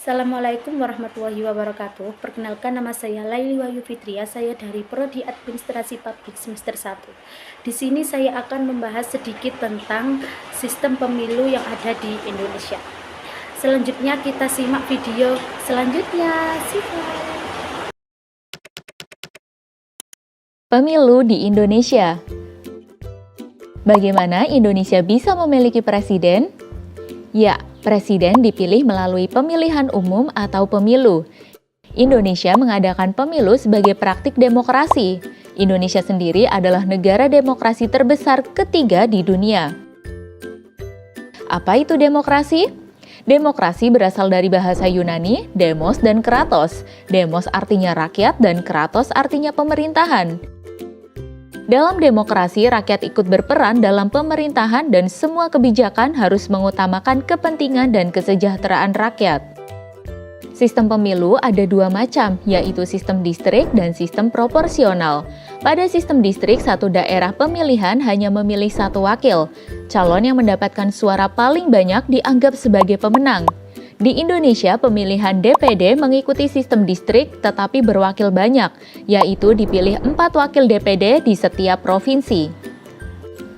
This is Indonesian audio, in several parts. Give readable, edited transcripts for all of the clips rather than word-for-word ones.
Assalamualaikum warahmatullahi wabarakatuh. Perkenalkan, nama saya Laili Wahyu Fitria. Saya dari Prodi Administrasi Publik semester 1. Di sini saya akan membahas sedikit tentang sistem pemilu yang ada di Indonesia. Selanjutnya kita simak video selanjutnya. Simak. Pemilu di Indonesia. Bagaimana Indonesia bisa memiliki presiden? Ya, presiden dipilih melalui pemilihan umum atau pemilu. Indonesia mengadakan pemilu sebagai praktik demokrasi. Indonesia sendiri adalah negara demokrasi terbesar ketiga di dunia. Apa itu demokrasi? Demokrasi berasal dari bahasa Yunani, demos dan kratos. Demos artinya rakyat dan kratos artinya pemerintahan. Dalam demokrasi, rakyat ikut berperan dalam pemerintahan dan semua kebijakan harus mengutamakan kepentingan dan kesejahteraan rakyat. Sistem pemilu ada dua macam, yaitu sistem distrik dan sistem proporsional. Pada sistem distrik, satu daerah pemilihan hanya memilih satu wakil. Calon yang mendapatkan suara paling banyak dianggap sebagai pemenang. Di Indonesia, pemilihan DPD mengikuti sistem distrik tetapi berwakil banyak, yaitu dipilih 4 wakil DPD di setiap provinsi.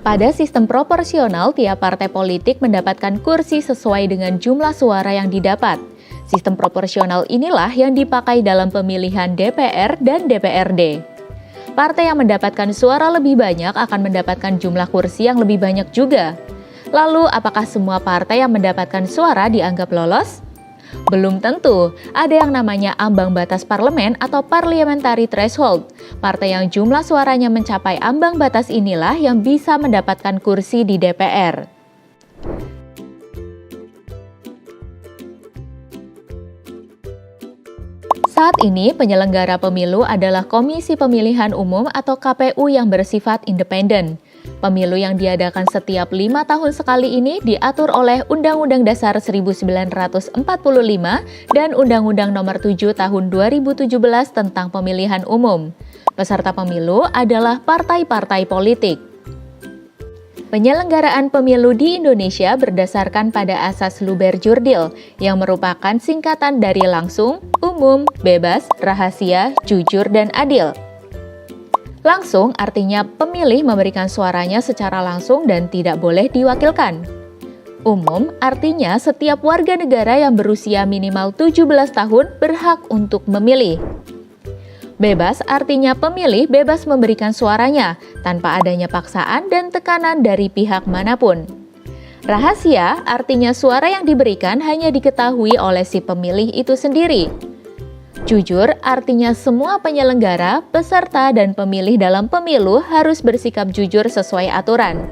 Pada sistem proporsional, tiap partai politik mendapatkan kursi sesuai dengan jumlah suara yang didapat. Sistem proporsional inilah yang dipakai dalam pemilihan DPR dan DPRD. Partai yang mendapatkan suara lebih banyak akan mendapatkan jumlah kursi yang lebih banyak juga. Lalu, apakah semua partai yang mendapatkan suara dianggap lolos? Belum tentu. Ada yang namanya ambang batas parlemen atau parliamentary threshold. Partai yang jumlah suaranya mencapai ambang batas inilah yang bisa mendapatkan kursi di DPR. Saat ini, penyelenggara pemilu adalah Komisi Pemilihan Umum atau KPU yang bersifat independen. Pemilu yang diadakan setiap 5 tahun sekali ini diatur oleh Undang-Undang Dasar 1945 dan Undang-Undang Nomor 7 Tahun 2017 tentang Pemilihan Umum. Peserta pemilu adalah partai-partai politik. Penyelenggaraan pemilu di Indonesia berdasarkan pada asas Luber-Jurdil yang merupakan singkatan dari langsung, umum, bebas, rahasia, jujur, dan adil. Langsung artinya pemilih memberikan suaranya secara langsung dan tidak boleh diwakilkan. Umum artinya setiap warga negara yang berusia minimal 17 tahun berhak untuk memilih. Bebas artinya pemilih bebas memberikan suaranya tanpa adanya paksaan dan tekanan dari pihak manapun. Rahasia artinya suara yang diberikan hanya diketahui oleh si pemilih itu sendiri. Jujur artinya semua penyelenggara, peserta, dan pemilih dalam pemilu harus bersikap jujur sesuai aturan.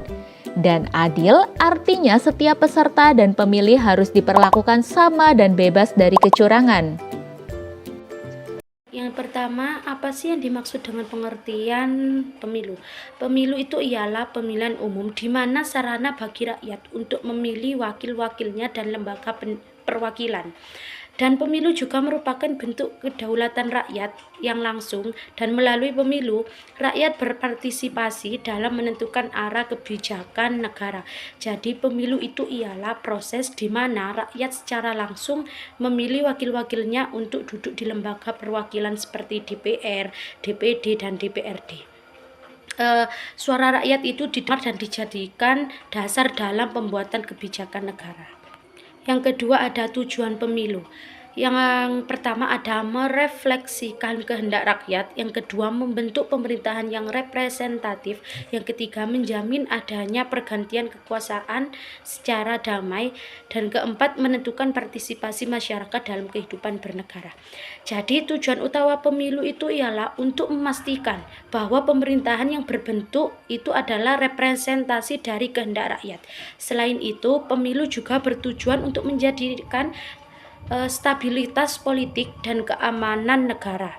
Dan adil artinya setiap peserta dan pemilih harus diperlakukan sama dan bebas dari kecurangan. Yang pertama, apa sih yang dimaksud dengan pengertian pemilu? Pemilu itu ialah pemilihan umum di mana sarana bagi rakyat untuk memilih wakil-wakilnya dan lembaga perwakilan. Dan pemilu juga merupakan bentuk kedaulatan rakyat yang langsung, dan melalui pemilu, rakyat berpartisipasi dalam menentukan arah kebijakan negara. Jadi pemilu itu ialah proses di mana rakyat secara langsung memilih wakil-wakilnya untuk duduk di lembaga perwakilan seperti DPR, DPD, dan DPRD. Suara rakyat itu didengar dan dijadikan dasar dalam pembuatan kebijakan negara. Yang kedua ada tujuan pemilu. Yang pertama ada merefleksikan kehendak rakyat. Yang kedua membentuk pemerintahan yang representatif. Yang ketiga menjamin adanya pergantian kekuasaan secara damai. Dan keempat menentukan partisipasi masyarakat dalam kehidupan bernegara. Jadi tujuan utama pemilu itu ialah untuk memastikan bahwa pemerintahan yang berbentuk itu adalah representasi dari kehendak rakyat. Selain itu, pemilu juga bertujuan untuk menjadikan stabilitas politik dan keamanan negara.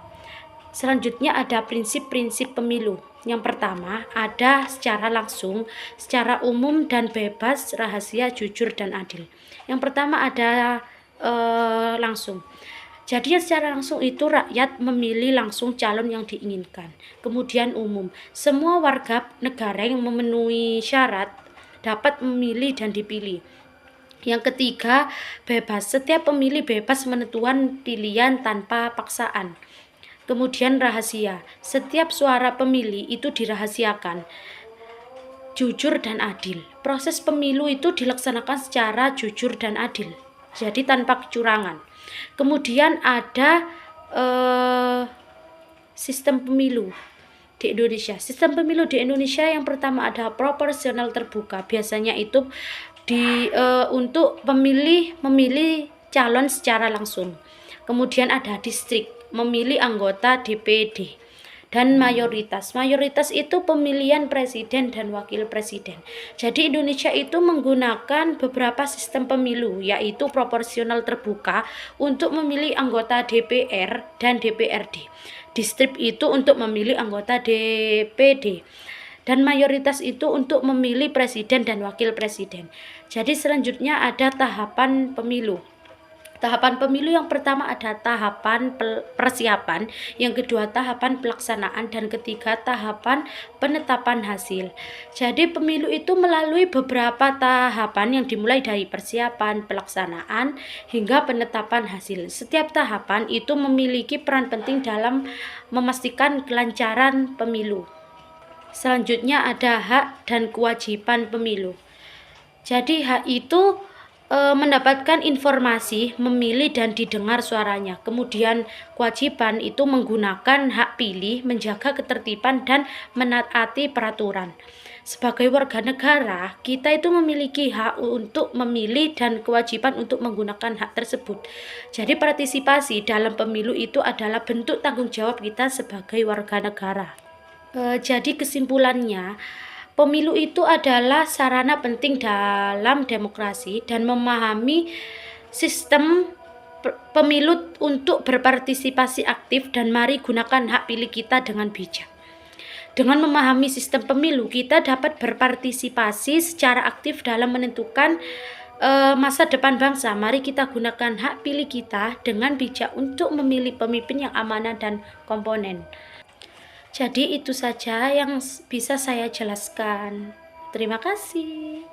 Selanjutnya ada prinsip-prinsip pemilu. Yang pertama ada secara langsung, secara umum dan bebas, rahasia, jujur, dan adil. Yang pertama ada langsung. Jadi secara langsung itu rakyat memilih langsung calon yang diinginkan. Kemudian umum, semua warga negara yang memenuhi syarat dapat memilih dan dipilih. Yang ketiga, bebas. Setiap pemilih bebas menentukan pilihan tanpa paksaan. Kemudian rahasia. Setiap suara pemilih itu dirahasiakan. Jujur dan adil. Proses pemilu itu dilaksanakan secara jujur dan adil. Jadi tanpa kecurangan. Kemudian ada sistem pemilu di Indonesia. Sistem pemilu di Indonesia yang pertama ada proporsional terbuka. Biasanya itu untuk memilih calon secara langsung. Kemudian ada distrik, memilih anggota DPD. Dan mayoritas. Mayoritas itu pemilihan presiden dan wakil presiden. Jadi Indonesia itu menggunakan beberapa sistem pemilu, yaitu proporsional terbuka untuk memilih anggota DPR dan DPRD. Distrik itu untuk memilih anggota DPD. Dan mayoritas itu untuk memilih presiden dan wakil presiden. Jadi selanjutnya ada tahapan pemilu. Tahapan pemilu yang pertama ada tahapan persiapan, yang kedua tahapan pelaksanaan, dan ketiga tahapan penetapan hasil. Jadi pemilu itu melalui beberapa tahapan yang dimulai dari persiapan, pelaksanaan, hingga penetapan hasil. Setiap tahapan itu memiliki peran penting dalam memastikan kelancaran pemilu. Selanjutnya ada hak dan kewajiban pemilu. Jadi hak itu mendapatkan informasi, memilih dan didengar suaranya. Kemudian kewajiban itu menggunakan hak pilih, menjaga ketertiban dan menaati peraturan. Sebagai warga negara, kita itu memiliki hak untuk memilih dan kewajiban untuk menggunakan hak tersebut. Jadi partisipasi dalam pemilu itu adalah bentuk tanggung jawab kita sebagai warga negara. Jadi kesimpulannya, pemilu itu adalah sarana penting dalam demokrasi dan memahami sistem pemilu untuk berpartisipasi aktif, dan mari gunakan hak pilih kita dengan bijak. Dengan memahami sistem pemilu, kita dapat berpartisipasi secara aktif dalam menentukan masa depan bangsa. Mari kita gunakan hak pilih kita dengan bijak untuk memilih pemimpin yang amanah dan komponen. Jadi itu saja yang bisa saya jelaskan. Terima kasih.